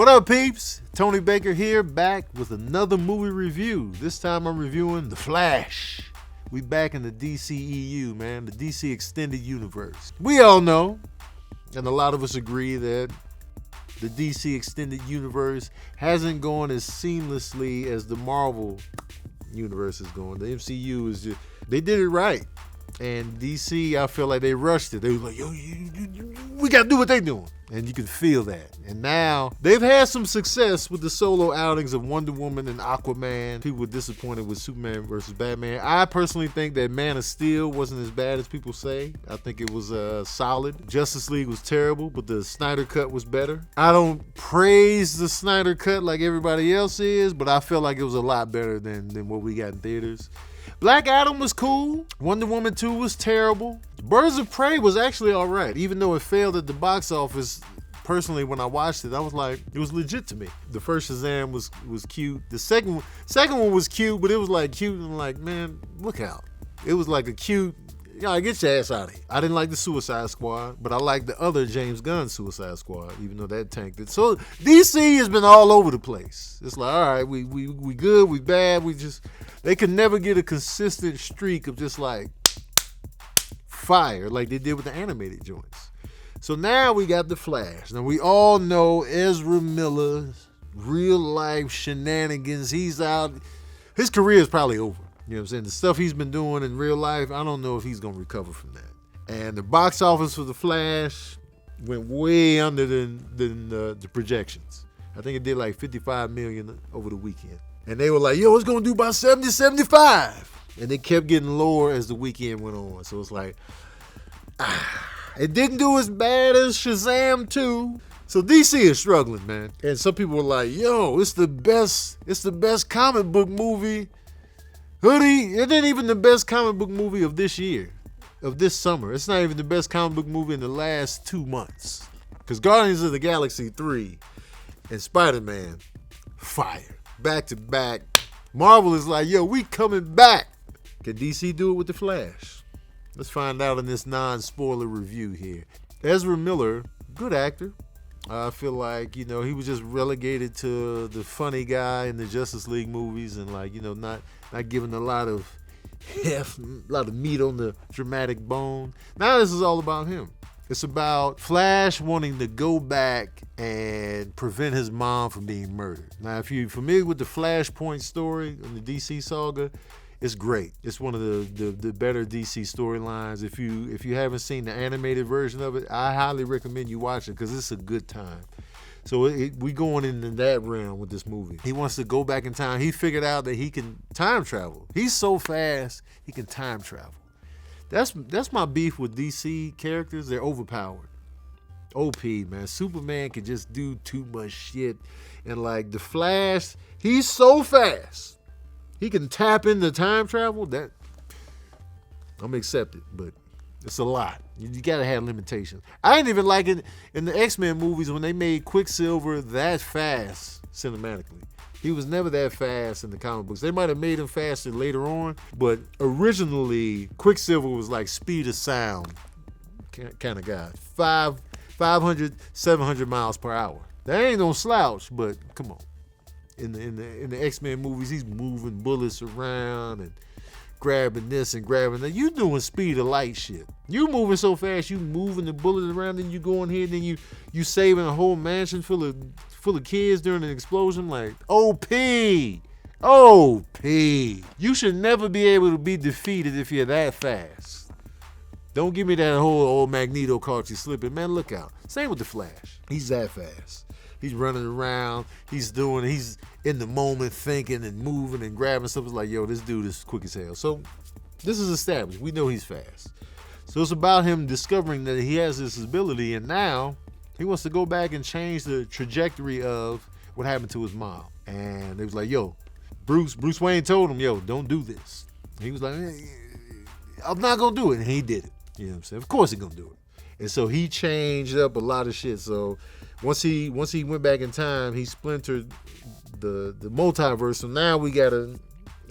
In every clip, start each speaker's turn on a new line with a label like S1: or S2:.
S1: What up, peeps? Tony Baker here, back with another movie review. This time I'm reviewing The Flash. We back in the DCEU, man, the DC Extended Universe. We all know, and a lot of us agree, that the DC Extended Universe hasn't gone as seamlessly as the Marvel Universe is going. The MCU is just, they did it right. And DC, I feel like they rushed it. They was like, yo, we got to do what they doing. And you can feel that. And now, they've had some success with the solo outings of Wonder Woman and Aquaman. People were disappointed with Superman versus Batman. I personally think that Man of Steel wasn't as bad as people say. I think it was solid. Justice League was terrible, but the Snyder Cut was better. I don't praise the Snyder Cut like everybody else is, but I feel like it was a lot better than what we got in theaters. Black Adam was cool. Wonder Woman 2 was terrible. Birds of Prey was actually all right, even though it failed at the box office. Personally, when I watched it, I was like, it was legit to me. The first Shazam was cute. The second one was cute, but it was like cute and like, man, look out. It was like a cute, get your ass out of here. I didn't like the Suicide Squad, but I like the other James Gunn Suicide Squad, even though that tanked it. So DC has been all over the place. It's like, all right, we good, we bad, they can never get a consistent streak of just like fire like they did with the animated joints. So now we got The Flash. Now we all know Ezra Miller's real life shenanigans. He's out. His career is probably over. You know what I'm saying? The stuff he's been doing in real life, I don't know if he's going to recover from that. And the box office for The Flash went way under than the projections. I think it did like $55 million over the weekend. And they were like, yo, it's going to do about 70, 75. And it kept getting lower as the weekend went on. So it's like, it didn't do as bad as Shazam 2. So DC is struggling, man. And some people were like, yo, it's the best comic book movie. Hoodie, it ain't even the best comic book movie of this year, of this summer. It's not even the best comic book movie in the last 2 months. Because Guardians of the Galaxy 3 and Spider-Man, fire. Back to back. Marvel is like, yo, we coming back. Can DC do it with The Flash? Let's find out in this non-spoiler review here. Ezra Miller, good actor. I feel like, he was just relegated to the funny guy in the Justice League movies and not given a lot of meat on the dramatic bone. Now this is all about him. It's about Flash wanting to go back and prevent his mom from being murdered. Now, if you're familiar with the Flashpoint story in the DC saga, it's great. It's one of the better DC storylines. If you haven't seen the animated version of it, I highly recommend you watch it because it's a good time. So we going into that realm with this movie. He wants to go back in time. He figured out that he can time travel. He's so fast, he can time travel. That's my beef with DC characters. They're overpowered. OP, man. Superman can just do too much shit. And like the Flash, he's so fast. He can tap into time travel. That I'm accepted, but it's a lot. You gotta have limitations. I didn't even like it in the X-Men movies when they made Quicksilver that fast cinematically. He was never that fast in the comic books. They might have made him faster later on, but originally Quicksilver was like speed of sound kind of guy. 500, 700 miles per hour. That ain't no slouch, but come on. In the X-Men movies, he's moving bullets around and grabbing this and grabbing that. You doing speed of light shit. You moving so fast, you moving the bullets around, then you go in here, then you saving a whole mansion full of kids during an explosion. Like, OP. You should never be able to be defeated if you're that fast. Don't give me that whole old Magneto caught you slipping. Man, look out. Same with the Flash. He's that fast. He's running around. He's in the moment thinking and moving and grabbing stuff. It's like, yo, this dude is quick as hell. So this is established. We know he's fast. So it's about him discovering that he has this ability, and now he wants to go back and change the trajectory of what happened to his mom. And they was like, yo, Bruce Wayne told him, yo, don't do this. And he was like, I'm not going to do it. And he did it. You know what I'm saying? Of course he's going to do it. And so he changed up a lot of shit. So once he went back in time, he splintered the multiverse. So now we got a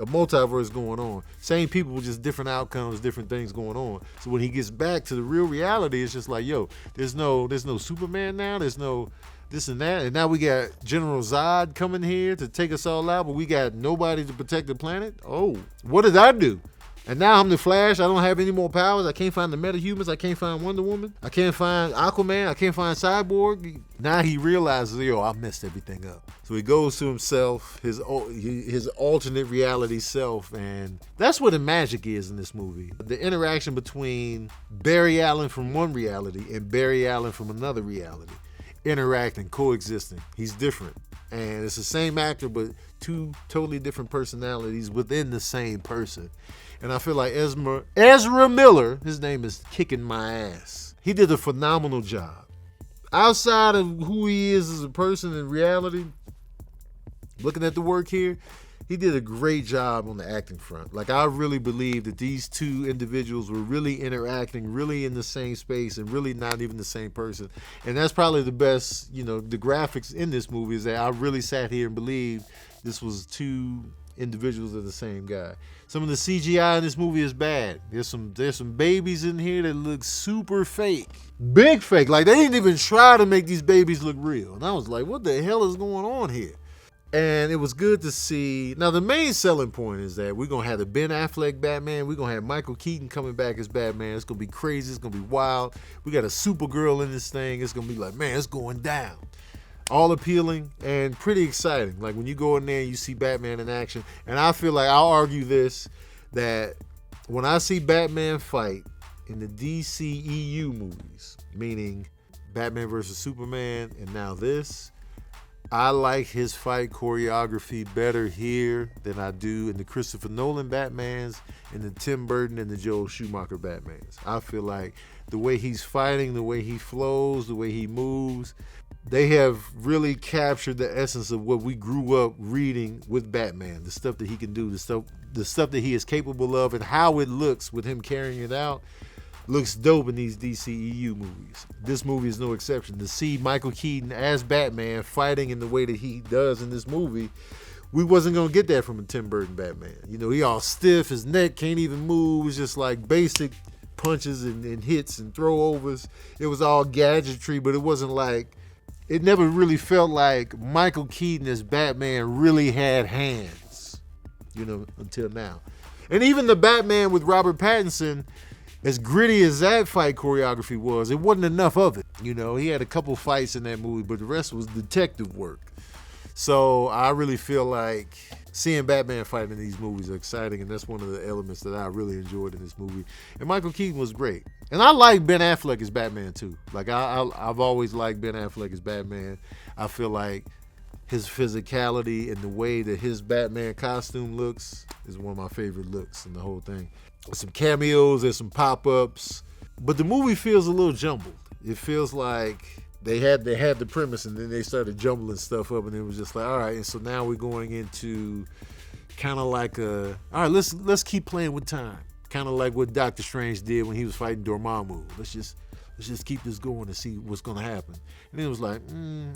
S1: a multiverse going on. Same people with just different outcomes, different things going on. So when he gets back to the real reality, it's just like, yo, there's no Superman now. There's no this and that. And now we got General Zod coming here to take us all out, but we got nobody to protect the planet. Oh, what did I do? And now I'm the Flash. I don't have any more powers. I can't find the metahumans. I can't find Wonder Woman. I can't find Aquaman. I can't find Cyborg. Now he realizes, yo, I messed everything up. So he goes to himself, his alternate reality self, and that's where the magic is in this movie. The interaction between Barry Allen from one reality and Barry Allen from another reality. Interacting, coexisting. He's different. And it's the same actor, but two totally different personalities within the same person. And I feel like Ezra Miller, his name is kicking my ass. He did a phenomenal job. Outside of who he is as a person in reality, looking at the work here, he did a great job on the acting front. Like, I really believe that these two individuals were really interacting, really in the same space, and really not even the same person. And that's probably the best, the graphics in this movie is that I really sat here and believed this was two individuals of the same guy. Some of the CGI in this movie is bad. There's some babies in here that look super fake. Big fake. Like, they didn't even try to make these babies look real. And I was like, what the hell is going on here? And it was good to see. Now, the main selling point is that we're going to have the Ben Affleck Batman. We're going to have Michael Keaton coming back as Batman. It's going to be crazy. It's going to be wild. We got a Supergirl in this thing. It's going to be like, man, it's going down. All appealing and pretty exciting. Like, when you go in there and you see Batman in action. And I feel like I'll argue this, that when I see Batman fight in the DCEU movies, meaning Batman versus Superman and now this, I like his fight choreography better here than I do in the Christopher Nolan Batmans and the Tim Burton and the Joel Schumacher Batmans. I feel like the way he's fighting, the way he flows, the way he moves, they have really captured the essence of what we grew up reading with Batman, the stuff that he can do, the stuff that he is capable of, and how it looks with him carrying it out. Looks dope in these DCEU movies. This movie is no exception. To see Michael Keaton as Batman fighting in the way that he does in this movie, we wasn't going to get that from a Tim Burton Batman. He all stiff, his neck can't even move. It's just like basic punches and hits and throwovers. It was all gadgetry, but it wasn't like, it never really felt like Michael Keaton as Batman really had hands, until now. And even the Batman with Robert Pattinson, as gritty as that fight choreography was, it wasn't enough of it. He had a couple fights in that movie, but the rest was detective work. So I really feel like seeing Batman fight in these movies are exciting, and that's one of the elements that I really enjoyed in this movie. And Michael Keaton was great. And I like Ben Affleck as Batman too. Like, I've always liked Ben Affleck as Batman. I feel like his physicality and the way that his Batman costume looks is one of my favorite looks in the whole thing. There's some cameos, there's some pop-ups, but the movie feels a little jumbled. It feels like they had the premise and then they started jumbling stuff up, and it was just like, all right, and so now we're going into kind of like all right, let's keep playing with time. Kind of like what Doctor Strange did when he was fighting Dormammu. Let's just keep this going and see what's going to happen. And then it was like,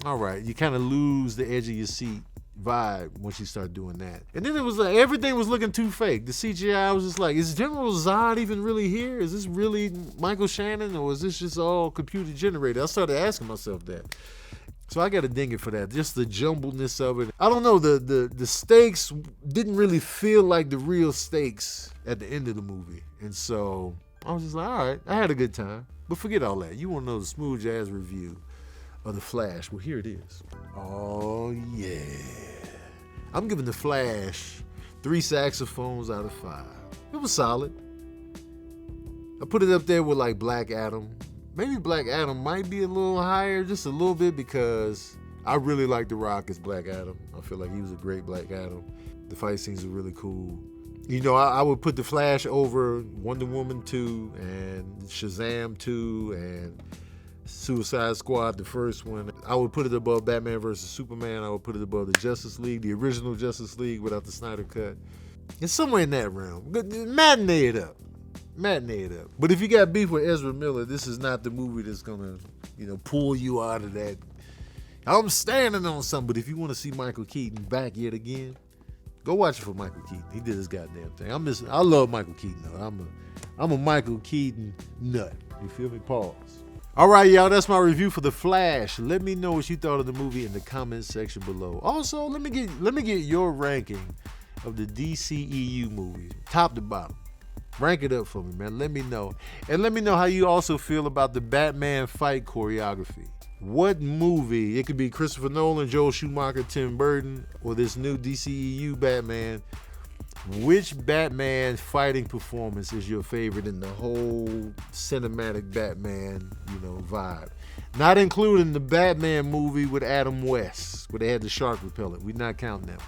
S1: all right, you kind of lose the edge of your seat vibe once you start doing that. And then it was like everything was looking too fake. The CGI was just like, is General Zod even really here? Is this really Michael Shannon, or is this just all computer generated? I started asking myself that. So I got to ding it for that. Just the jumbledness of it. I don't know, the stakes didn't really feel like the real stakes at the end of the movie. And so I was just like, all right, I had a good time. But forget all that. You want to know the smooth jazz review of The Flash? Well, here it is. Oh, yeah. I'm giving The Flash 3 saxophones out of 5. It was solid. I put it up there with like Black Adam. Maybe Black Adam might be a little higher, just a little bit, because I really like The Rock as Black Adam. I feel like he was a great Black Adam. The fight scenes are really cool. I would put The Flash over Wonder Woman 2 and Shazam 2 and Suicide Squad, the first one. I would put it above Batman versus Superman. I would put it above the Justice League, the original Justice League without the Snyder Cut. It's somewhere in that realm. Matinee it up. But if you got beef with Ezra Miller, this is not the movie that's gonna, pull you out of that. I'm standing on something. But if you want to see Michael Keaton back yet again, Go watch it for Michael Keaton. He did his goddamn thing. I love Michael Keaton though. I'm a Michael Keaton nut. You feel me? Pause. All right, y'all, that's my review for The Flash. Let me know what you thought of the movie in the comments section below. Also, let me get your ranking of the DCEU movies, top to bottom. Rank it up for me, man. Let me know. And let me know how you also feel about the Batman fight choreography. What movie, it could be Christopher Nolan, Joel Schumacher, Tim Burton, or this new DCEU Batman, which Batman fighting performance is your favorite in the whole cinematic Batman, vibe? Not including the Batman movie with Adam West, where they had the shark repellent. We're not counting that.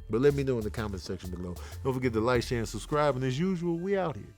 S1: But let me know in the comment section below. Don't forget to like, share, and subscribe. And as usual, we out here.